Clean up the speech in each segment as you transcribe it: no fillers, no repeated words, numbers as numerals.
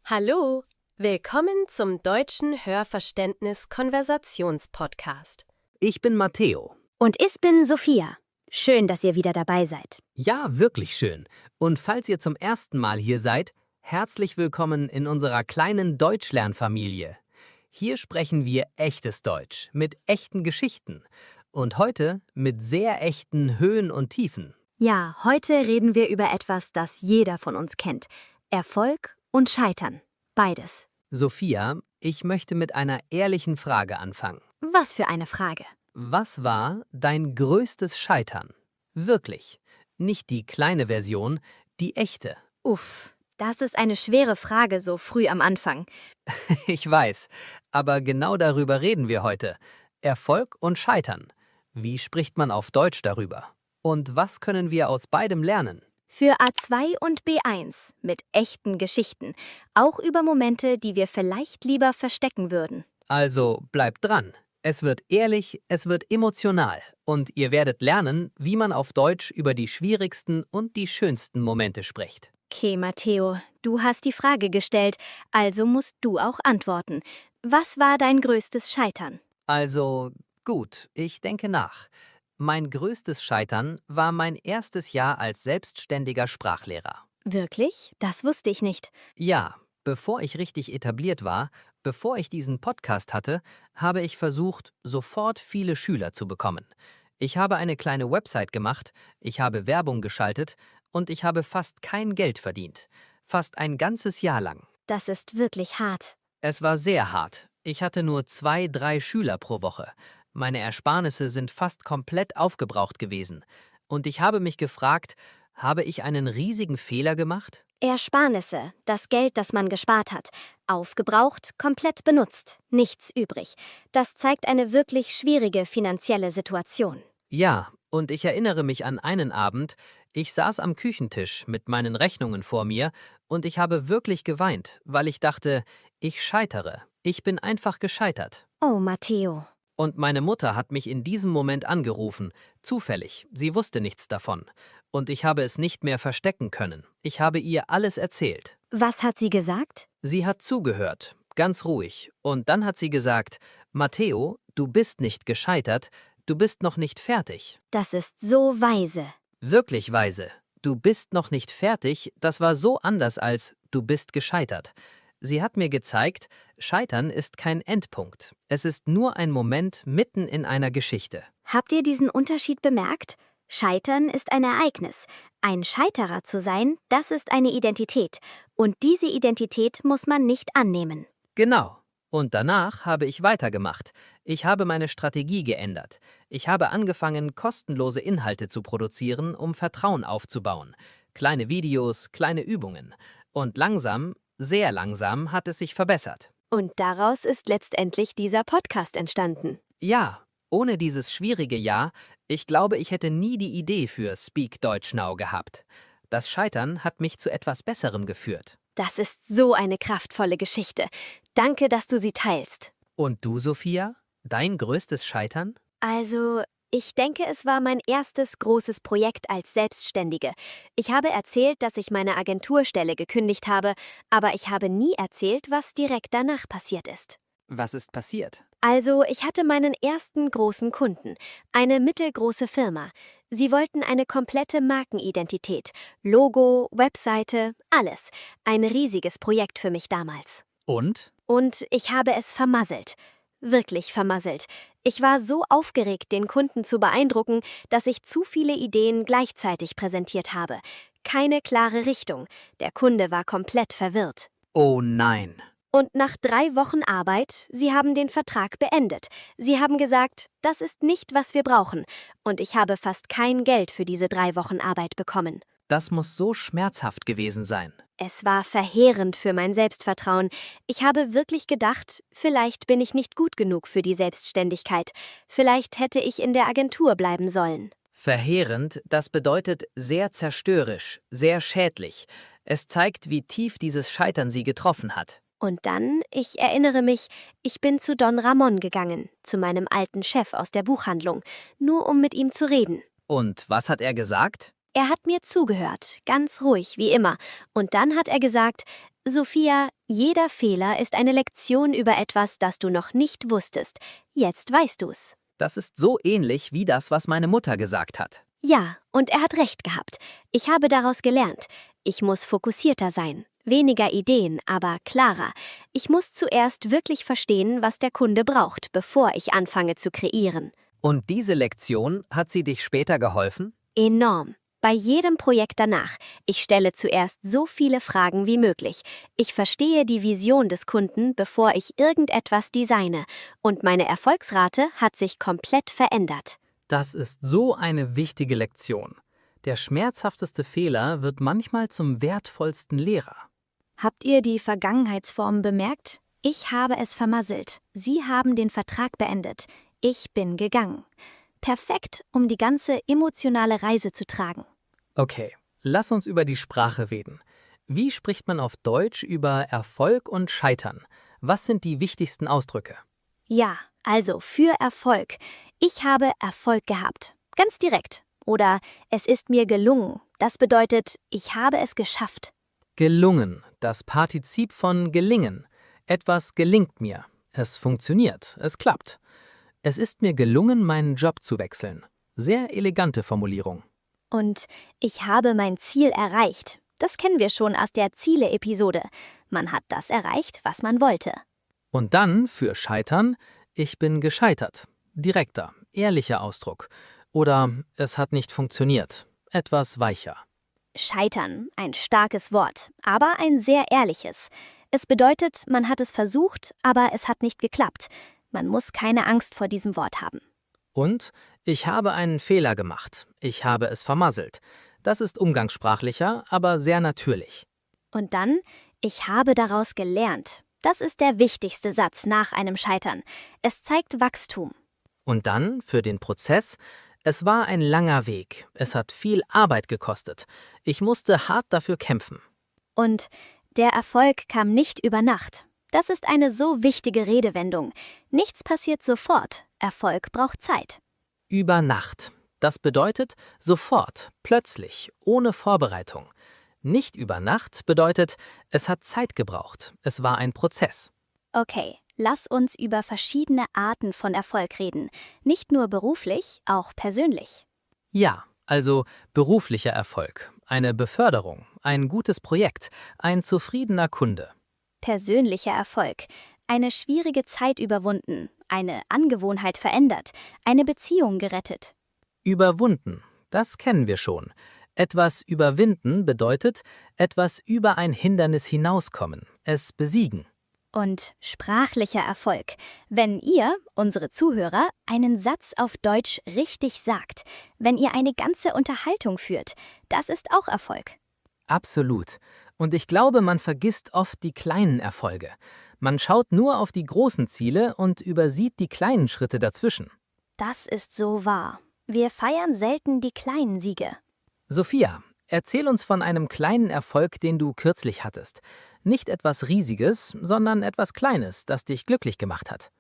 Hallo, willkommen zum Deutschen Hörverständnis-Konversationspodcast. Ich bin Matteo. Und ich bin Sophia. Schön, dass ihr wieder dabei seid. Ja, wirklich schön. Und falls ihr zum ersten Mal hier seid, herzlich willkommen in unserer kleinen Deutschlernfamilie. Hier sprechen wir echtes Deutsch mit echten Geschichten und heute mit sehr echten Höhen und Tiefen. Ja, heute reden wir über etwas, das jeder von uns kennt. Erfolg und Scheitern. Beides. Sophia, ich möchte mit einer ehrlichen Frage anfangen. Was für eine Frage. Was war dein größtes Scheitern? Wirklich. Nicht die kleine Version, die echte. Uff, das ist eine schwere Frage so früh am Anfang. Ich weiß, aber genau darüber reden wir heute. Erfolg und Scheitern. Wie spricht man auf Deutsch darüber? Und was können wir aus beidem lernen? Für A2 und B1 mit echten Geschichten. Auch über Momente, die wir vielleicht lieber verstecken würden. Also bleibt dran. Es wird ehrlich, es wird emotional. Und ihr werdet lernen, wie man auf Deutsch über die schwierigsten und die schönsten Momente spricht. Okay, Matteo, du hast die Frage gestellt, also musst du auch antworten. Was war dein größtes Scheitern? Also gut, ich denke nach. Mein größtes Scheitern war mein erstes Jahr als selbstständiger Sprachlehrer. Wirklich? Das wusste ich nicht. Ja, bevor ich richtig etabliert war, bevor ich diesen Podcast hatte, habe ich versucht, sofort viele Schüler zu bekommen. Ich habe eine kleine Website gemacht, ich habe Werbung geschaltet und ich habe fast kein Geld verdient. Fast ein ganzes Jahr lang. Das ist wirklich hart. Es war sehr hart. Ich hatte nur 2, 3 Schüler pro Woche. Meine Ersparnisse sind fast komplett aufgebraucht gewesen. Und ich habe mich gefragt, habe ich einen riesigen Fehler gemacht? Ersparnisse, das Geld, das man gespart hat. Aufgebraucht, komplett benutzt, nichts übrig. Das zeigt eine wirklich schwierige finanzielle Situation. Ja, und ich erinnere mich an einen Abend, ich saß am Küchentisch mit meinen Rechnungen vor mir und ich habe wirklich geweint, weil ich dachte, ich scheitere. Ich bin einfach gescheitert. Oh, Matteo. Und meine Mutter hat mich in diesem Moment angerufen, zufällig, sie wusste nichts davon. Und ich habe es nicht mehr verstecken können. Ich habe ihr alles erzählt. Was hat sie gesagt? Sie hat zugehört, ganz ruhig. Und dann hat sie gesagt, Matteo, du bist nicht gescheitert, du bist noch nicht fertig. Das ist so weise. Wirklich weise. Du bist noch nicht fertig, das war so anders als du bist gescheitert. Sie hat mir gezeigt, Scheitern ist kein Endpunkt. Es ist nur ein Moment mitten in einer Geschichte. Habt ihr diesen Unterschied bemerkt? Scheitern ist ein Ereignis. Ein Scheiterer zu sein, das ist eine Identität. Und diese Identität muss man nicht annehmen. Genau. Und danach habe ich weitergemacht. Ich habe meine Strategie geändert. Ich habe angefangen, kostenlose Inhalte zu produzieren, um Vertrauen aufzubauen. Kleine Videos, kleine Übungen. Und langsam, sehr langsam hat es sich verbessert. Und daraus ist letztendlich dieser Podcast entstanden. Ja, ohne dieses schwierige Jahr, ich glaube, ich hätte nie die Idee für Speak Deutsch Now gehabt. Das Scheitern hat mich zu etwas Besserem geführt. Das ist so eine kraftvolle Geschichte. Danke, dass du sie teilst. Und du, Sophia? Dein größtes Scheitern? Also, ich denke, es war mein erstes großes Projekt als Selbstständige. Ich habe erzählt, dass ich meine Agenturstelle gekündigt habe, aber ich habe nie erzählt, was direkt danach passiert ist. Was ist passiert? Also, ich hatte meinen ersten großen Kunden, eine mittelgroße Firma. Sie wollten eine komplette Markenidentität, Logo, Webseite, alles. Ein riesiges Projekt für mich damals. Und? Und ich habe es vermasselt. Wirklich vermasselt. Ich war so aufgeregt, den Kunden zu beeindrucken, dass ich zu viele Ideen gleichzeitig präsentiert habe. Keine klare Richtung. Der Kunde war komplett verwirrt. Oh nein. Und nach 3 Wochen Arbeit, sie haben den Vertrag beendet. Sie haben gesagt, das ist nicht, was wir brauchen. Und ich habe fast kein Geld für diese 3 Wochen Arbeit bekommen. Das muss so schmerzhaft gewesen sein. Es war verheerend für mein Selbstvertrauen. Ich habe wirklich gedacht, vielleicht bin ich nicht gut genug für die Selbstständigkeit. Vielleicht hätte ich in der Agentur bleiben sollen. Verheerend, das bedeutet sehr zerstörerisch, sehr schädlich. Es zeigt, wie tief dieses Scheitern sie getroffen hat. Und dann, ich erinnere mich, ich bin zu Don Ramon gegangen, zu meinem alten Chef aus der Buchhandlung, nur um mit ihm zu reden. Und was hat er gesagt? Er hat mir zugehört, ganz ruhig wie immer, und dann hat er gesagt, Sophia, jeder Fehler ist eine Lektion über etwas, das du noch nicht wusstest. Jetzt weißt du's. Das ist so ähnlich wie das, was meine Mutter gesagt hat. Ja, und er hat recht gehabt. Ich habe daraus gelernt. Ich muss fokussierter sein. Weniger Ideen, aber klarer. Ich muss zuerst wirklich verstehen, was der Kunde braucht, bevor ich anfange zu kreieren. Und diese Lektion, hat sie dich später geholfen? Enorm. Bei jedem Projekt danach. Ich stelle zuerst so viele Fragen wie möglich. Ich verstehe die Vision des Kunden, bevor ich irgendetwas designe. Und meine Erfolgsrate hat sich komplett verändert. Das ist so eine wichtige Lektion. Der schmerzhafteste Fehler wird manchmal zum wertvollsten Lehrer. Habt ihr die Vergangenheitsform bemerkt? Ich habe es vermasselt. Sie haben den Vertrag beendet. Ich bin gegangen. Perfekt, um die ganze emotionale Reise zu tragen. Okay, lass uns über die Sprache reden. Wie spricht man auf Deutsch über Erfolg und Scheitern? Was sind die wichtigsten Ausdrücke? Ja, also für Erfolg. Ich habe Erfolg gehabt. Ganz direkt. Oder es ist mir gelungen. Das bedeutet, ich habe es geschafft. Gelungen, das Partizip von gelingen. Etwas gelingt mir. Es funktioniert, es klappt. Es ist mir gelungen, meinen Job zu wechseln. Sehr elegante Formulierung. Und ich habe mein Ziel erreicht. Das kennen wir schon aus der Ziele-Episode. Man hat das erreicht, was man wollte. Und dann für Scheitern, ich bin gescheitert. Direkter, ehrlicher Ausdruck. Oder es hat nicht funktioniert. Etwas weicher. Scheitern, ein starkes Wort, aber ein sehr ehrliches. Es bedeutet, man hat es versucht, aber es hat nicht geklappt. Man muss keine Angst vor diesem Wort haben. Und ich habe einen Fehler gemacht. Ich habe es vermasselt. Das ist umgangssprachlicher, aber sehr natürlich. Und dann, ich habe daraus gelernt. Das ist der wichtigste Satz nach einem Scheitern. Es zeigt Wachstum. Und dann für den Prozess, es war ein langer Weg. Es hat viel Arbeit gekostet. Ich musste hart dafür kämpfen. Und der Erfolg kam nicht über Nacht. Das ist eine so wichtige Redewendung. Nichts passiert sofort. Erfolg braucht Zeit. Über Nacht. Das bedeutet sofort, plötzlich, ohne Vorbereitung. Nicht über Nacht bedeutet, es hat Zeit gebraucht. Es war ein Prozess. Okay, lass uns über verschiedene Arten von Erfolg reden. Nicht nur beruflich, auch persönlich. Ja, also beruflicher Erfolg, eine Beförderung, ein gutes Projekt, ein zufriedener Kunde. Persönlicher Erfolg. Eine schwierige Zeit überwunden, eine Angewohnheit verändert, eine Beziehung gerettet. Überwunden, das kennen wir schon. Etwas überwinden bedeutet etwas über ein Hindernis hinauskommen, es besiegen. Und sprachlicher Erfolg. Wenn ihr, unsere Zuhörer, einen Satz auf Deutsch richtig sagt, wenn ihr eine ganze Unterhaltung führt, das ist auch Erfolg. Absolut. Und ich glaube, man vergisst oft die kleinen Erfolge. Man schaut nur auf die großen Ziele und übersieht die kleinen Schritte dazwischen. Das ist so wahr. Wir feiern selten die kleinen Siege. Sophia, erzähl uns von einem kleinen Erfolg, den du kürzlich hattest. Nicht etwas Riesiges, sondern etwas Kleines, das dich glücklich gemacht hat.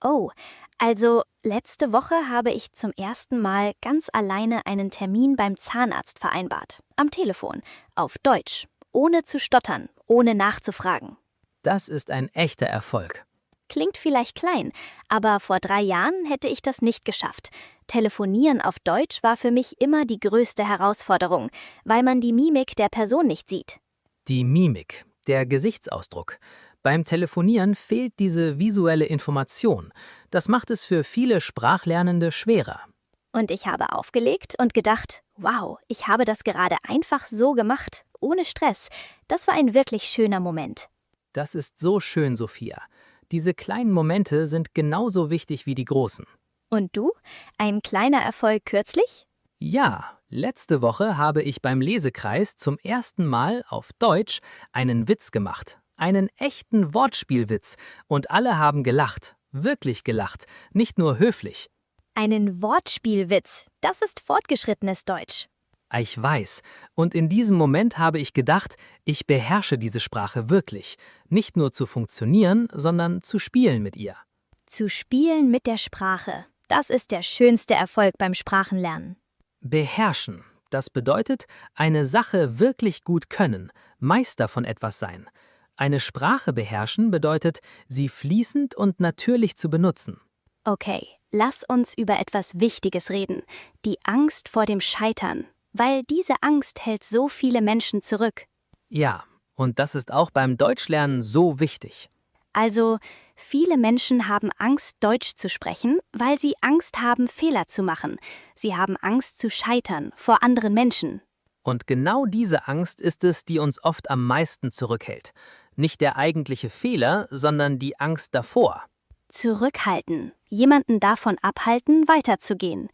Oh, also letzte Woche habe ich zum ersten Mal ganz alleine einen Termin beim Zahnarzt vereinbart. Am Telefon, auf Deutsch, ohne zu stottern, ohne nachzufragen. Das ist ein echter Erfolg. Klingt vielleicht klein, aber vor 3 Jahren hätte ich das nicht geschafft. Telefonieren auf Deutsch war für mich immer die größte Herausforderung, weil man die Mimik der Person nicht sieht. Die Mimik, der Gesichtsausdruck. Beim Telefonieren fehlt diese visuelle Information. Das macht es für viele Sprachlernende schwerer. Und ich habe aufgelegt und gedacht, wow, ich habe das gerade einfach so gemacht, ohne Stress. Das war ein wirklich schöner Moment. Das ist so schön, Sophia. Diese kleinen Momente sind genauso wichtig wie die großen. Und du? Ein kleiner Erfolg kürzlich? Ja, letzte Woche habe ich beim Lesekreis zum ersten Mal auf Deutsch einen Witz gemacht. Einen echten Wortspielwitz. Und alle haben gelacht. Wirklich gelacht. Nicht nur höflich. Einen Wortspielwitz. Das ist fortgeschrittenes Deutsch. Ich weiß. Und in diesem Moment habe ich gedacht, ich beherrsche diese Sprache wirklich. Nicht nur zu funktionieren, sondern zu spielen mit ihr. Zu spielen mit der Sprache. Das ist der schönste Erfolg beim Sprachenlernen. Beherrschen. Das bedeutet, eine Sache wirklich gut können, Meister von etwas sein. Eine Sprache beherrschen bedeutet, sie fließend und natürlich zu benutzen. Okay, lass uns über etwas Wichtiges reden. Die Angst vor dem Scheitern. Weil diese Angst hält so viele Menschen zurück. Ja, und das ist auch beim Deutschlernen so wichtig. Also, viele Menschen haben Angst, Deutsch zu sprechen, weil sie Angst haben, Fehler zu machen. Sie haben Angst zu scheitern vor anderen Menschen. Und genau diese Angst ist es, die uns oft am meisten zurückhält. Nicht der eigentliche Fehler, sondern die Angst davor. Zurückhalten. Jemanden davon abhalten, weiterzugehen.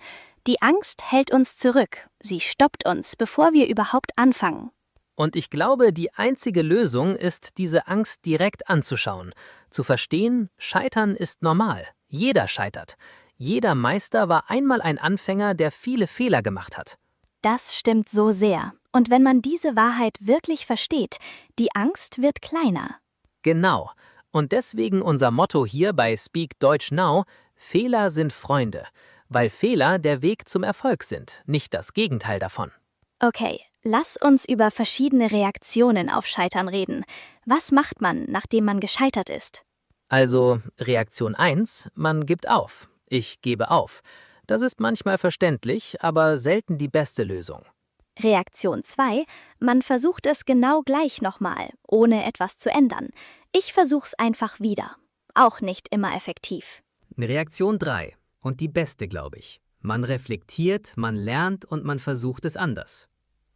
Die Angst hält uns zurück. Sie stoppt uns, bevor wir überhaupt anfangen. Und ich glaube, die einzige Lösung ist, diese Angst direkt anzuschauen. Zu verstehen, Scheitern ist normal. Jeder scheitert. Jeder Meister war einmal ein Anfänger, der viele Fehler gemacht hat. Das stimmt so sehr. Und wenn man diese Wahrheit wirklich versteht, die Angst wird kleiner. Genau. Und deswegen unser Motto hier bei Speak Deutsch Now: Fehler sind Freunde. Weil Fehler der Weg zum Erfolg sind, nicht das Gegenteil davon. Okay, lass uns über verschiedene Reaktionen auf Scheitern reden. Was macht man, nachdem man gescheitert ist? Also Reaktion 1, man gibt auf. Ich gebe auf. Das ist manchmal verständlich, aber selten die beste Lösung. Reaktion 2, man versucht es genau gleich nochmal, ohne etwas zu ändern. Ich versuch's einfach wieder. Auch nicht immer effektiv. Reaktion 3, und die beste, glaube ich. Man reflektiert, man lernt und man versucht es anders.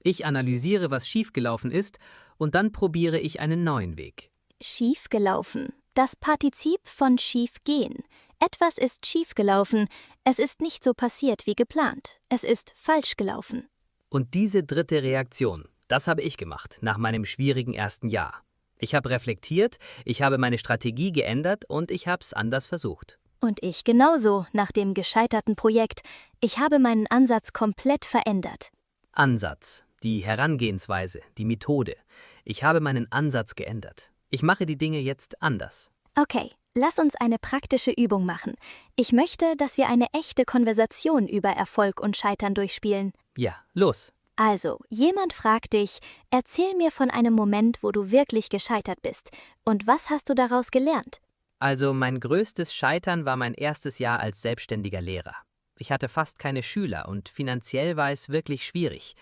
Ich analysiere, was schiefgelaufen ist, und dann probiere ich einen neuen Weg. Schiefgelaufen. Das Partizip von schiefgehen. Etwas ist schiefgelaufen. Es ist nicht so passiert wie geplant. Es ist falsch gelaufen. Und diese dritte Reaktion, das habe ich gemacht nach meinem schwierigen ersten Jahr. Ich habe reflektiert, ich habe meine Strategie geändert und ich habe es anders versucht. Und ich genauso nach dem gescheiterten Projekt. Ich habe meinen Ansatz komplett verändert. Ansatz, die Herangehensweise, die Methode. Ich habe meinen Ansatz geändert. Ich mache die Dinge jetzt anders. Okay, lass uns eine praktische Übung machen. Ich möchte, dass wir eine echte Konversation über Erfolg und Scheitern durchspielen. Ja, los. Also, jemand fragt dich, erzähl mir von einem Moment, wo du wirklich gescheitert bist. Und was hast du daraus gelernt? Also mein größtes Scheitern war mein erstes Jahr als selbstständiger Lehrer. Ich hatte fast keine Schüler und finanziell war es wirklich schwierig.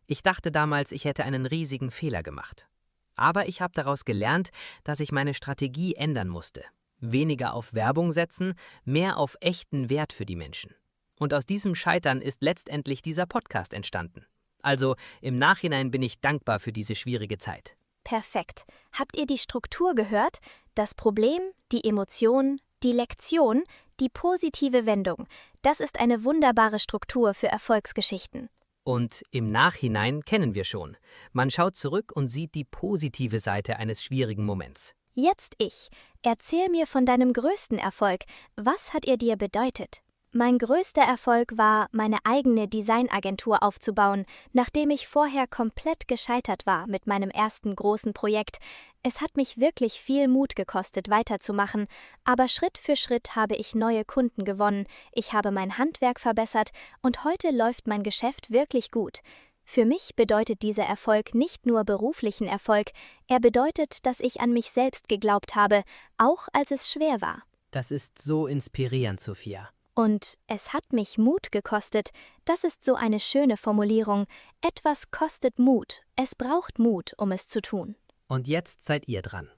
Ich dachte damals, ich hätte einen riesigen Fehler gemacht. Aber ich habe daraus gelernt, dass ich meine Strategie ändern musste. Weniger auf Werbung setzen, mehr auf echten Wert für die Menschen. Und aus diesem Scheitern ist letztendlich dieser Podcast entstanden. Also im Nachhinein bin ich dankbar für diese schwierige Zeit. Perfekt. Habt ihr die Struktur gehört? Das Problem, die Emotion, die Lektion, die positive Wendung. Das ist eine wunderbare Struktur für Erfolgsgeschichten. Und im Nachhinein kennen wir schon. Man schaut zurück und sieht die positive Seite eines schwierigen Moments. Jetzt ich. Erzähl mir von deinem größten Erfolg. Was hat er dir bedeutet? Mein größter Erfolg war, meine eigene Designagentur aufzubauen, nachdem ich vorher komplett gescheitert war mit meinem ersten großen Projekt. Es hat mich wirklich viel Mut gekostet, weiterzumachen, aber Schritt für Schritt habe ich neue Kunden gewonnen, ich habe mein Handwerk verbessert und heute läuft mein Geschäft wirklich gut. Für mich bedeutet dieser Erfolg nicht nur beruflichen Erfolg, er bedeutet, dass ich an mich selbst geglaubt habe, auch als es schwer war. Das ist so inspirierend, Sophia. Und es hat mich Mut gekostet. Das ist so eine schöne Formulierung. Etwas kostet Mut. Es braucht Mut, um es zu tun. Und jetzt seid ihr dran.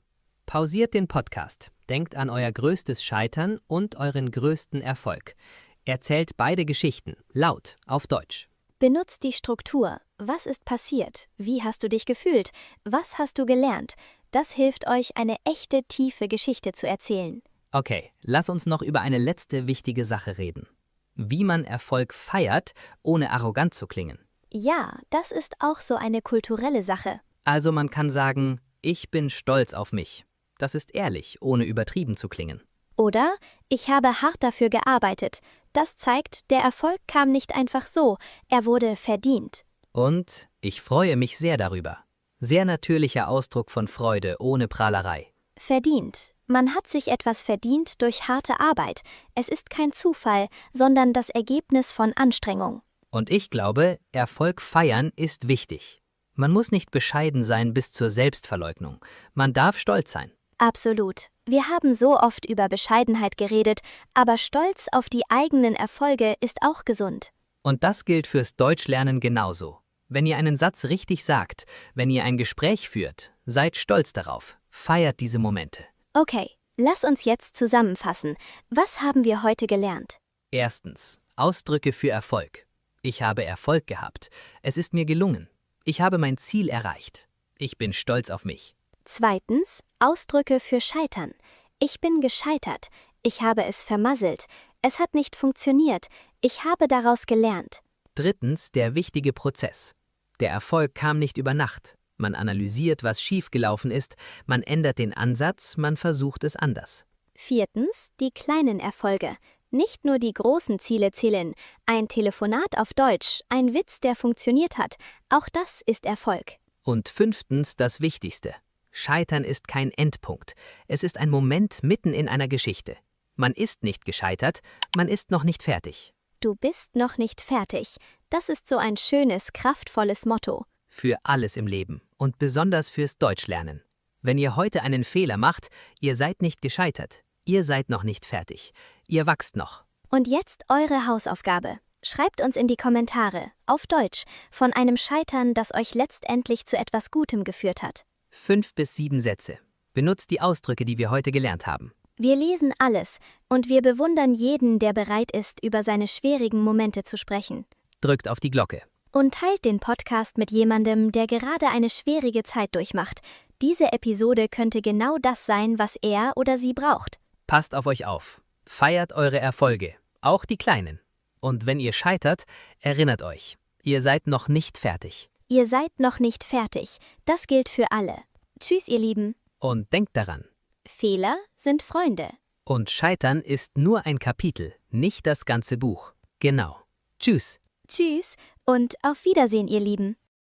Pausiert den Podcast. Denkt an euer größtes Scheitern und euren größten Erfolg. Erzählt beide Geschichten, laut, auf Deutsch. Benutzt die Struktur. Was ist passiert? Wie hast du dich gefühlt? Was hast du gelernt? Das hilft euch, eine echte, tiefe Geschichte zu erzählen. Okay, lass uns noch über eine letzte wichtige Sache reden. Wie man Erfolg feiert, ohne arrogant zu klingen. Ja, das ist auch so eine kulturelle Sache. Also man kann sagen, ich bin stolz auf mich. Das ist ehrlich, ohne übertrieben zu klingen. Oder, ich habe hart dafür gearbeitet. Das zeigt, der Erfolg kam nicht einfach so, er wurde verdient. Und ich freue mich sehr darüber. Sehr natürlicher Ausdruck von Freude, ohne Prahlerei. Verdient. Man hat sich etwas verdient durch harte Arbeit. Es ist kein Zufall, sondern das Ergebnis von Anstrengung. Und ich glaube, Erfolg feiern ist wichtig. Man muss nicht bescheiden sein bis zur Selbstverleugnung. Man darf stolz sein. Absolut. Wir haben so oft über Bescheidenheit geredet, aber Stolz auf die eigenen Erfolge ist auch gesund. Und das gilt fürs Deutschlernen genauso. Wenn ihr einen Satz richtig sagt, wenn ihr ein Gespräch führt, seid stolz darauf. Feiert diese Momente. Okay, lass uns jetzt zusammenfassen. Was haben wir heute gelernt? Erstens, Ausdrücke für Erfolg. Ich habe Erfolg gehabt. Es ist mir gelungen. Ich habe mein Ziel erreicht. Ich bin stolz auf mich. Zweitens, Ausdrücke für Scheitern. Ich bin gescheitert. Ich habe es vermasselt. Es hat nicht funktioniert. Ich habe daraus gelernt. Drittens, der wichtige Prozess. Der Erfolg kam nicht über Nacht. Man analysiert, was schiefgelaufen ist, man ändert den Ansatz, man versucht es anders. Viertens, die kleinen Erfolge. Nicht nur die großen Ziele zählen. Ein Telefonat auf Deutsch, ein Witz, der funktioniert hat. Auch das ist Erfolg. Und fünftens, das Wichtigste. Scheitern ist kein Endpunkt. Es ist ein Moment mitten in einer Geschichte. Man ist nicht gescheitert, man ist noch nicht fertig. Du bist noch nicht fertig. Das ist so ein schönes, kraftvolles Motto. Für alles im Leben und besonders fürs Deutschlernen. Wenn ihr heute einen Fehler macht, ihr seid nicht gescheitert. Ihr seid noch nicht fertig. Ihr wachst noch. Und jetzt eure Hausaufgabe. Schreibt uns in die Kommentare, auf Deutsch, von einem Scheitern, das euch letztendlich zu etwas Gutem geführt hat. 5 bis 7 Sätze. Benutzt die Ausdrücke, die wir heute gelernt haben. Wir lesen alles und wir bewundern jeden, der bereit ist, über seine schwierigen Momente zu sprechen. Drückt auf die Glocke. Und teilt den Podcast mit jemandem, der gerade eine schwierige Zeit durchmacht. Diese Episode könnte genau das sein, was er oder sie braucht. Passt auf euch auf. Feiert eure Erfolge, auch die kleinen. Und wenn ihr scheitert, erinnert euch, ihr seid noch nicht fertig. Ihr seid noch nicht fertig. Das gilt für alle. Tschüss, ihr Lieben. Und denkt daran. Fehler sind Freunde. Und Scheitern ist nur ein Kapitel, nicht das ganze Buch. Genau. Tschüss. Tschüss und auf Wiedersehen, ihr Lieben.